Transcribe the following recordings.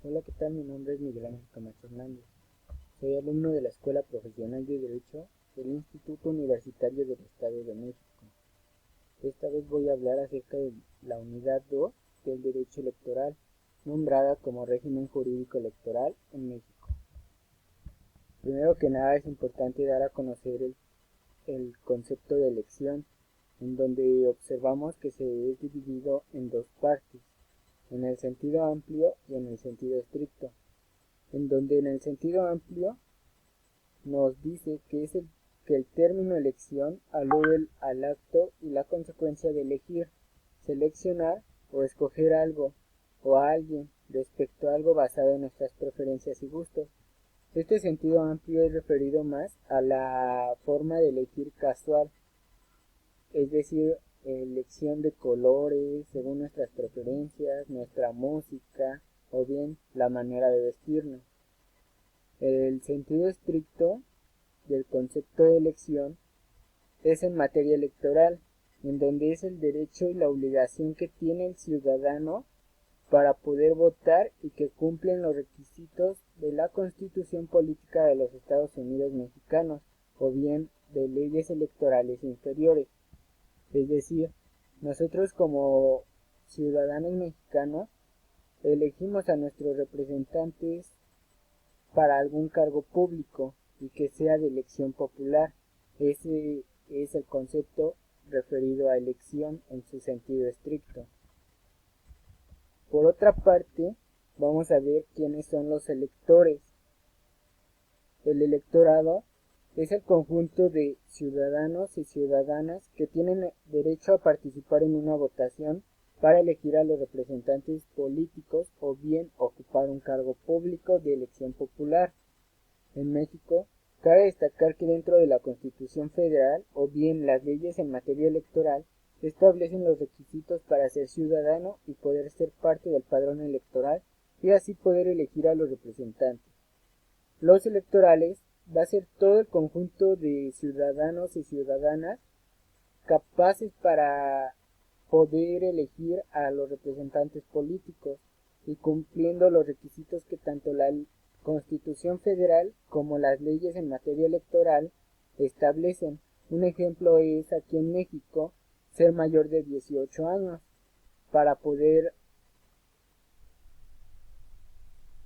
Hola, ¿qué tal? Mi nombre es Miguel Ángel Camacho Hernández. Soy alumno de la Escuela Profesional de Derecho del Instituto Universitario del Estado de México. Esta vez voy a hablar acerca de la unidad 2 del Derecho Electoral, nombrada como Régimen Jurídico Electoral en México. Primero que nada es importante dar a conocer el concepto de elección, en donde observamos que se es dividido en dos partes, en el sentido amplio y en el sentido estricto, en donde en el sentido amplio nos dice que el término elección alude al acto y la consecuencia de elegir, seleccionar o escoger algo o a alguien respecto a algo basado en nuestras preferencias y gustos. Este sentido amplio es referido más a la forma de elegir casual, es decir, elección de colores según nuestras preferencias, nuestra música o bien la manera de vestirnos. El sentido estricto del concepto de elección es en materia electoral, en donde es el derecho y la obligación que tiene el ciudadano para poder votar y que cumplen los requisitos de la Constitución Política de los Estados Unidos Mexicanos o bien de leyes electorales inferiores. Es decir, nosotros como ciudadanos mexicanos elegimos a nuestros representantes para algún cargo público y que sea de elección popular. Ese es el concepto referido a elección en su sentido estricto. Por otra parte, vamos a ver quiénes son los electores. El electorado es el conjunto de ciudadanos y ciudadanas que tienen derecho a participar en una votación para elegir a los representantes políticos o bien ocupar un cargo público de elección popular. En México, cabe destacar que dentro de la Constitución Federal o bien las leyes en materia electoral establecen los requisitos para ser ciudadano y poder ser parte del padrón electoral y así poder elegir a los representantes. Los electorales va a ser todo el conjunto de ciudadanos y ciudadanas capaces para poder elegir a los representantes políticos y cumpliendo los requisitos que tanto la Constitución Federal como las leyes en materia electoral establecen. Un ejemplo es aquí en México ser mayor de 18 años para poder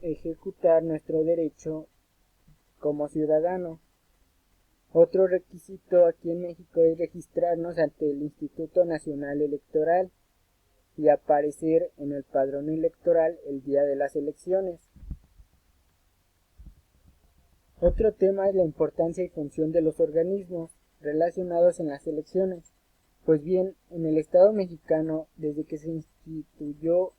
ejecutar nuestro derecho como ciudadano. Otro requisito aquí en México es registrarnos ante el Instituto Nacional Electoral y aparecer en el padrón electoral el día de las elecciones. Otro tema es la importancia y función de los organismos relacionados en las elecciones. Pues bien, en el Estado mexicano, desde que se instituyó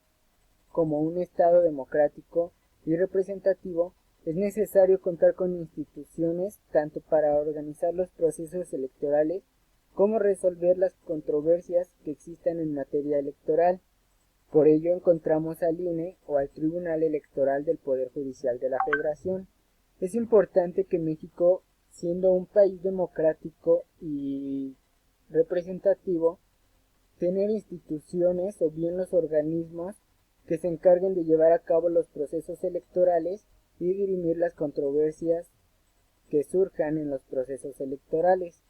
como un Estado democrático y representativo, es necesario contar con instituciones tanto para organizar los procesos electorales como resolver las controversias que existan en materia electoral. Por ello encontramos al INE o al Tribunal Electoral del Poder Judicial de la Federación. Es importante que México, siendo un país democrático y representativo, tener instituciones o bien los organismos que se encarguen de llevar a cabo los procesos electorales y dirimir las controversias que surjan en los procesos electorales.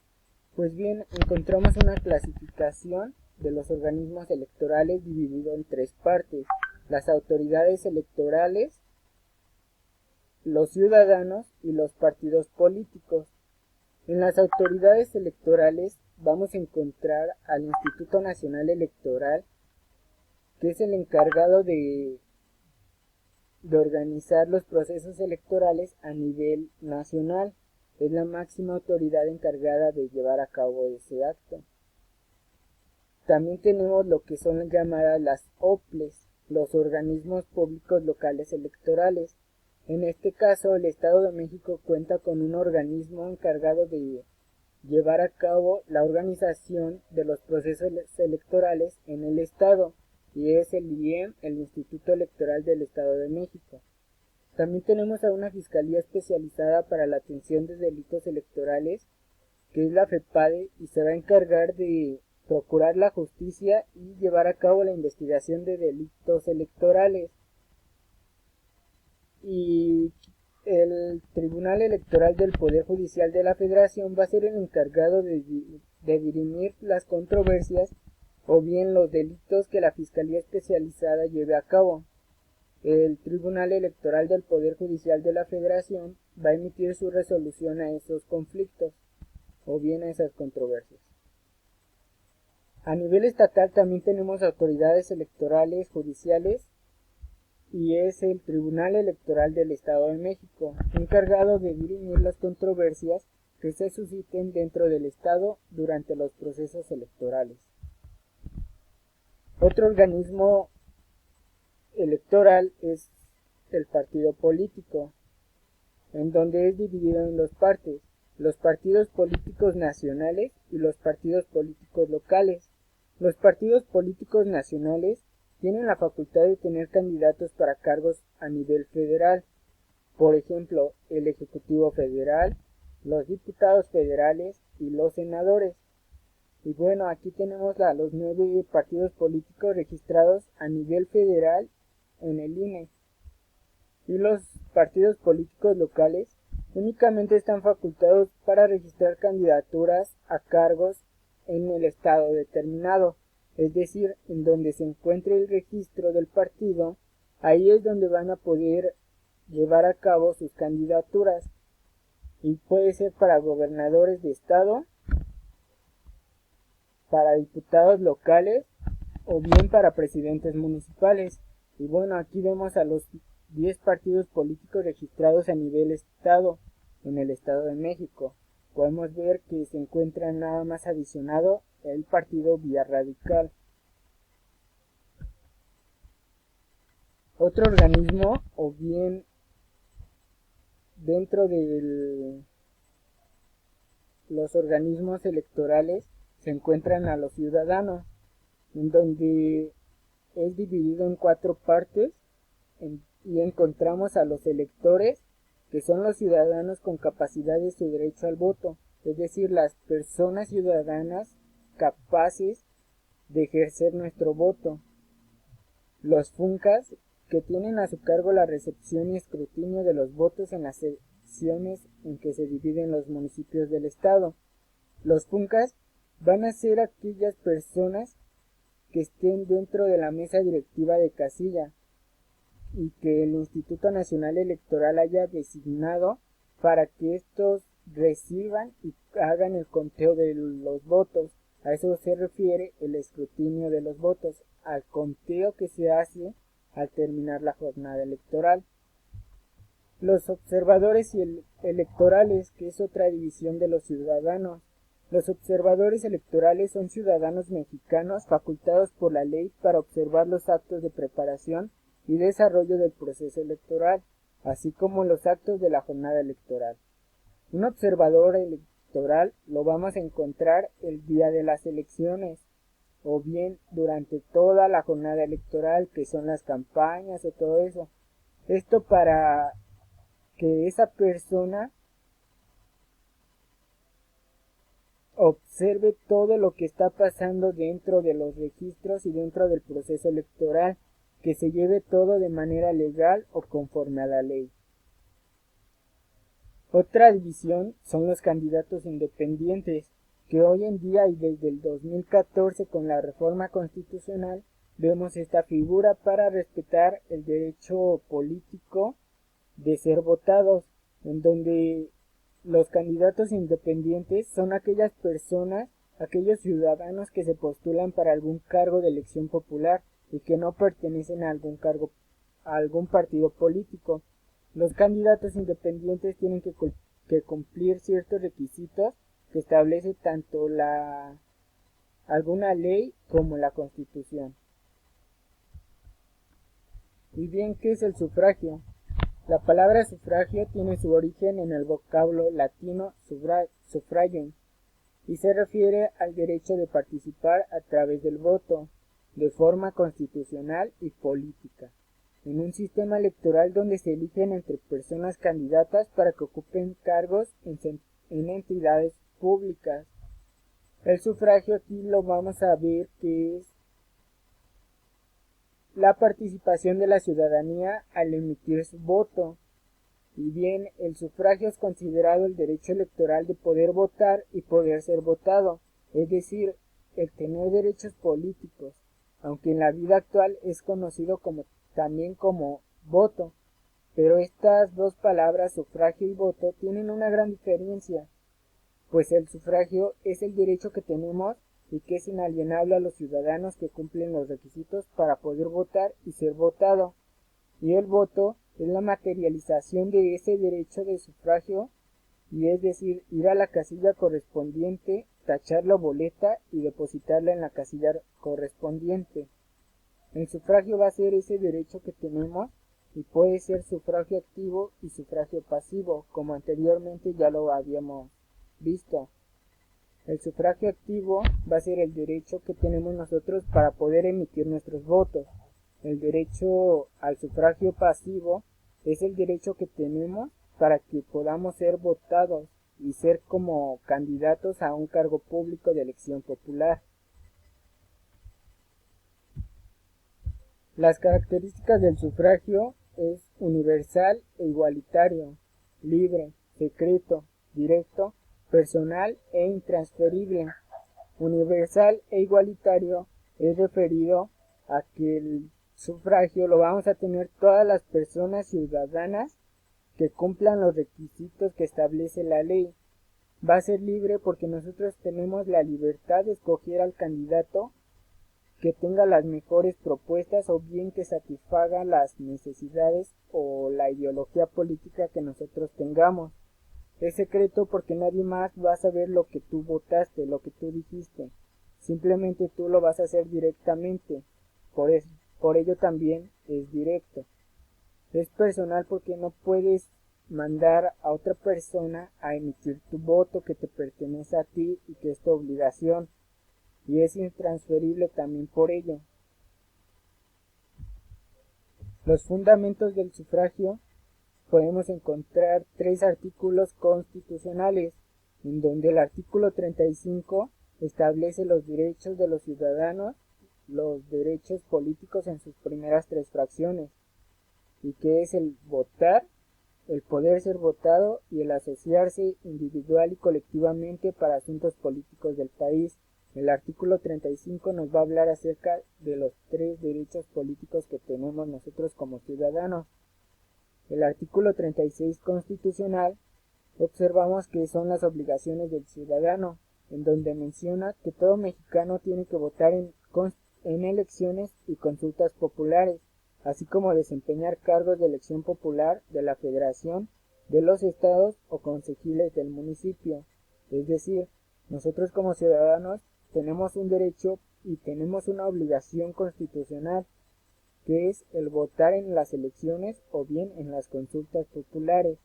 Pues bien, encontramos una clasificación de los organismos electorales dividido en tres partes: las autoridades electorales, los ciudadanos y los partidos políticos. En las autoridades electorales vamos a encontrar al Instituto Nacional Electoral, que es el encargado de organizar los procesos electorales a nivel nacional. Es la máxima autoridad encargada de llevar a cabo ese acto. También tenemos lo que son llamadas las OPLES, los organismos públicos locales electorales. En este caso, el Estado de México cuenta con un organismo encargado de llevar a cabo la organización de los procesos electorales en el Estado, y es el IEM, el Instituto Electoral del Estado de México. También tenemos a una Fiscalía Especializada para la Atención de Delitos Electorales, que es la FEPADE, y se va a encargar de procurar la justicia y llevar a cabo la investigación de delitos electorales. y el Tribunal Electoral del Poder Judicial de la Federación va a ser el encargado de dirimir las controversias o bien los delitos que la Fiscalía Especializada lleve a cabo. El Tribunal Electoral del Poder Judicial de la Federación va a emitir su resolución a esos conflictos o bien a esas controversias. A nivel estatal también tenemos autoridades electorales judiciales y es el Tribunal Electoral del Estado de México, encargado de dirimir las controversias que se susciten dentro del Estado durante los procesos electorales. Otro organismo electoral es el partido político, en donde es dividido en dos partes, los partidos políticos nacionales y los partidos políticos locales. Los partidos políticos nacionales tienen la facultad de tener candidatos para cargos a nivel federal, por ejemplo, el Ejecutivo Federal, los diputados federales y los senadores. Y bueno, aquí tenemos los 9 partidos políticos registrados a nivel federal en el INE. Y los partidos políticos locales únicamente están facultados para registrar candidaturas a cargos en el estado determinado, es decir, en donde se encuentre el registro del partido, ahí es donde van a poder llevar a cabo sus candidaturas, y puede ser para gobernadores de estado, para diputados locales o bien para presidentes municipales. Y bueno, aquí vemos a los 10 partidos políticos registrados a nivel estado en el Estado de México. Podemos ver que se encuentra nada más adicionado el partido Vía Radical. Otro organismo o bien dentro de los organismos electorales se encuentran a los ciudadanos, en donde es dividido en 4 partes y encontramos a los electores, que son los ciudadanos con capacidad de su derecho al voto, es decir, las personas ciudadanas capaces de ejercer nuestro voto. Los FUNCAS, que tienen a su cargo la recepción y escrutinio de los votos en las secciones en que se dividen los municipios del estado. Los FUNCAS van a ser aquellas personas que estén dentro de la mesa directiva de casilla y que el Instituto Nacional Electoral haya designado para que estos reciban y hagan el conteo de los votos. A eso se refiere el escrutinio de los votos, al conteo que se hace al terminar la jornada electoral. Los observadores electorales, que es otra división de los ciudadanos. Los observadores electorales son ciudadanos mexicanos facultados por la ley para observar los actos de preparación y desarrollo del proceso electoral, así como los actos de la jornada electoral. Un observador electoral lo vamos a encontrar el día de las elecciones, o bien durante toda la jornada electoral, que son las campañas o todo eso. Esto para que esa persona observe todo lo que está pasando dentro de los registros y dentro del proceso electoral, que se lleve todo de manera legal o conforme a la ley. Otra división son los candidatos independientes, que hoy en día y desde el 2014 con la reforma constitucional vemos esta figura para respetar el derecho político de ser votados, en donde los candidatos independientes son aquellas personas, aquellos ciudadanos que se postulan para algún cargo de elección popular y que no pertenecen a algún partido político. Los candidatos independientes tienen que cumplir ciertos requisitos que establece tanto alguna ley como la Constitución. Y bien, ¿qué es el sufragio? La palabra sufragio tiene su origen en el vocablo latino suffragium y se refiere al derecho de participar a través del voto, de forma constitucional y política, en un sistema electoral donde se eligen entre personas candidatas para que ocupen cargos en entidades públicas. El sufragio aquí lo vamos a ver que es la participación de la ciudadanía al emitir su voto. Y bien, el sufragio es considerado el derecho electoral de poder votar y poder ser votado, es decir, el tener derechos políticos, aunque en la vida actual es conocido también como voto. Pero estas dos palabras, sufragio y voto, tienen una gran diferencia, pues el sufragio es el derecho que tenemos y que es inalienable a los ciudadanos que cumplen los requisitos para poder votar y ser votado, y el voto es la materialización de ese derecho de sufragio, y es decir, ir a la casilla correspondiente, tachar la boleta y depositarla en la casilla correspondiente. El sufragio va a ser ese derecho que tenemos y puede ser sufragio activo y sufragio pasivo, como anteriormente ya lo habíamos visto. El sufragio activo va a ser el derecho que tenemos nosotros para poder emitir nuestros votos. El derecho al sufragio pasivo es el derecho que tenemos para que podamos ser votados y ser como candidatos a un cargo público de elección popular. Las características del sufragio es universal e igualitario, libre, secreto, directo, personal e intransferible. Universal e igualitario es referido a que el sufragio lo vamos a tener todas las personas ciudadanas que cumplan los requisitos que establece la ley. Va a ser libre porque nosotros tenemos la libertad de escoger al candidato que tenga las mejores propuestas o bien que satisfaga las necesidades o la ideología política que nosotros tengamos. Es secreto porque nadie más va a saber lo que tú votaste, lo que tú dijiste. Simplemente tú lo vas a hacer directamente. Por ello también es directo. Es personal porque no puedes mandar a otra persona a emitir tu voto que te pertenece a ti y que es tu obligación. Y es intransferible también por ello. Los fundamentos del sufragio: podemos encontrar 3 artículos constitucionales, en donde el artículo 35 establece los derechos de los ciudadanos, los derechos políticos en sus primeras 3 fracciones, y que es el votar, el poder ser votado y el asociarse individual y colectivamente para asuntos políticos del país. El artículo 35 nos va a hablar acerca de los 3 derechos políticos que tenemos nosotros como ciudadanos. El artículo 36 constitucional observamos que son las obligaciones del ciudadano, en donde menciona que todo mexicano tiene que votar en elecciones y consultas populares, así como desempeñar cargos de elección popular de la Federación, de los estados o concejales del municipio. Es decir, nosotros como ciudadanos tenemos un derecho y tenemos una obligación constitucional, que es el votar en las elecciones o bien en las consultas populares.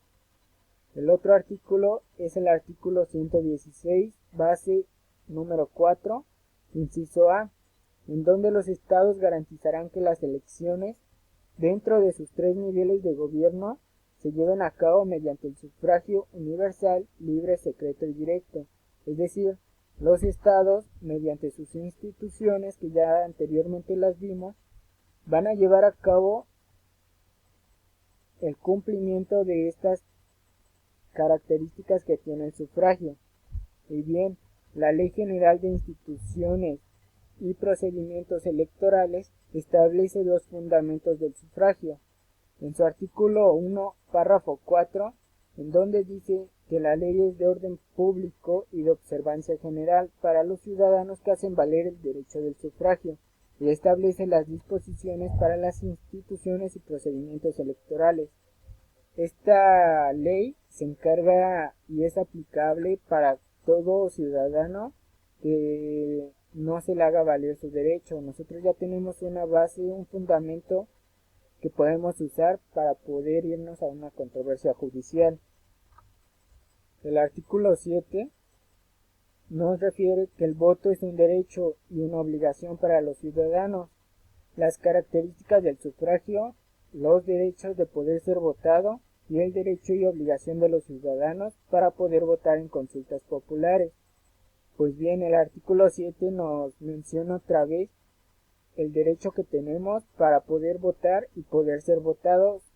El otro artículo es el artículo 116, base número 4, inciso A, en donde los estados garantizarán que las elecciones dentro de sus 3 niveles de gobierno se lleven a cabo mediante el sufragio universal, libre, secreto y directo. Es decir, los estados, mediante sus instituciones que ya anteriormente las vimos, van a llevar a cabo el cumplimiento de estas características que tiene el sufragio. Y bien, la Ley General de Instituciones y Procedimientos Electorales establece 2 fundamentos del sufragio. En su artículo 1, párrafo 4, en donde dice que la ley es de orden público y de observancia general para los ciudadanos que hacen valer el derecho del sufragio, y establece las disposiciones para las instituciones y procedimientos electorales. Esta ley se encarga y es aplicable para todo ciudadano que no se le haga valer su derecho. Nosotros ya tenemos una base, un fundamento que podemos usar para poder irnos a una controversia judicial. El artículo 7 nos refiere que el voto es un derecho y una obligación para los ciudadanos. Las características del sufragio: los derechos de poder ser votado y el derecho y obligación de los ciudadanos para poder votar en consultas populares. Pues bien, el artículo 7 nos menciona otra vez el derecho que tenemos para poder votar y poder ser votados